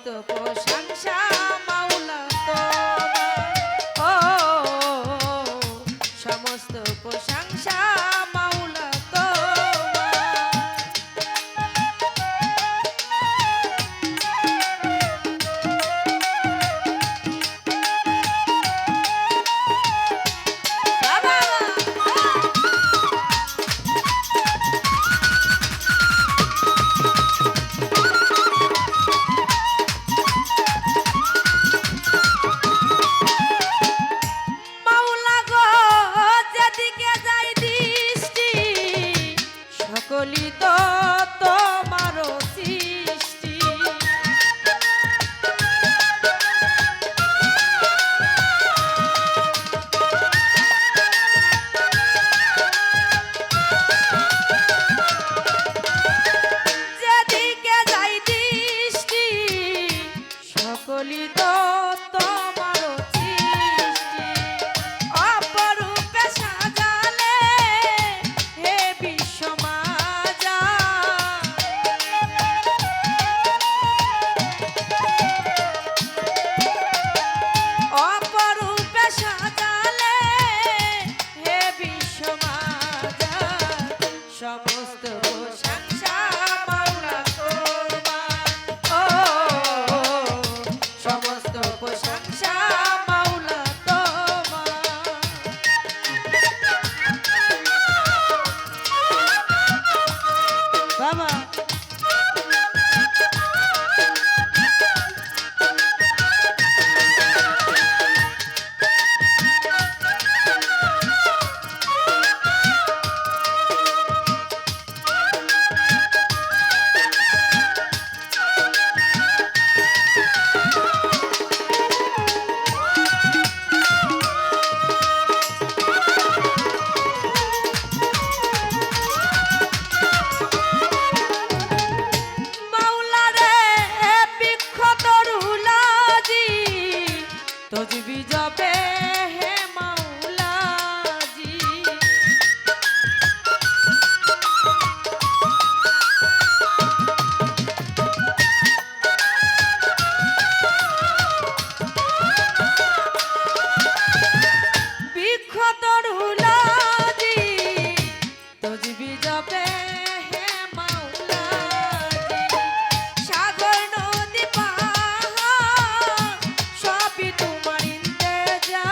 সমস্ত প্রশংসা মাওলা তোমার, ও সমস্ত প্রশংসা মাওলা সকলিত তোমার সৃষ্টি। যেদিকে যাই দৃষ্টি সকলিত তোমার সৃষ্টি। অপরূপে সাজালে হে বিশ্বমা সমস্ত প্রশংসা মাওলা তোমার, ও সমস্ত প্রশংসা মাওলা তোমার। বাবা তজবি জপে হে মাওলাজি। বিখ্যাত রুলাজি তজবি জপে হে মাওলাজি। সাগর নদী পাহাড় সবই তোমার ইন্তেজা।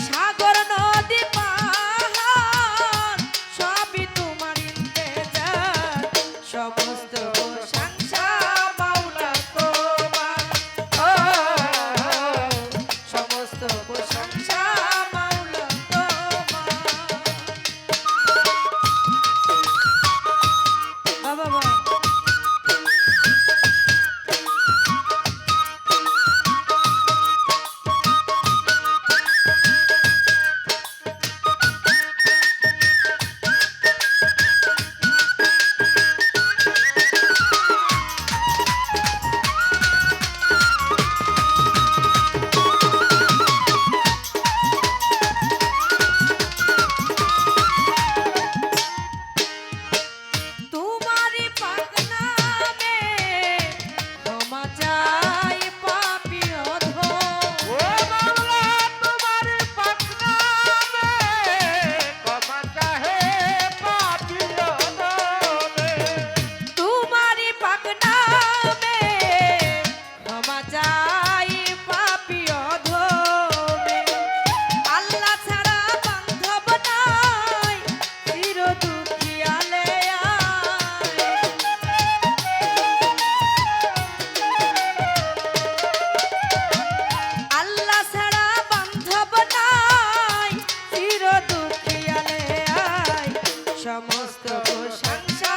সাগর নদী পাহাড় সবই তোমার ইন্তেজা। সমস্ত প্রশংসা মাওলা তোমার, ও সমস্ত প্রশংসা মাওলা তোমার। বাবা সমস্ত প্রশংসা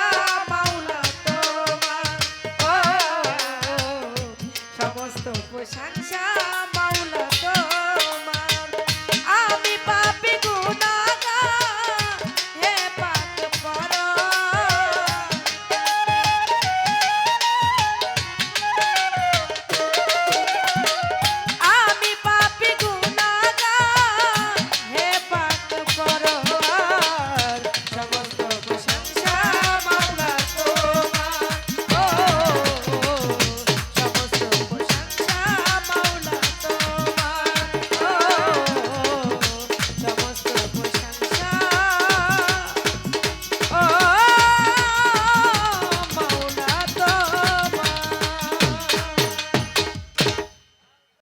মাওলা তোমার, ও সমস্ত প্রশংসা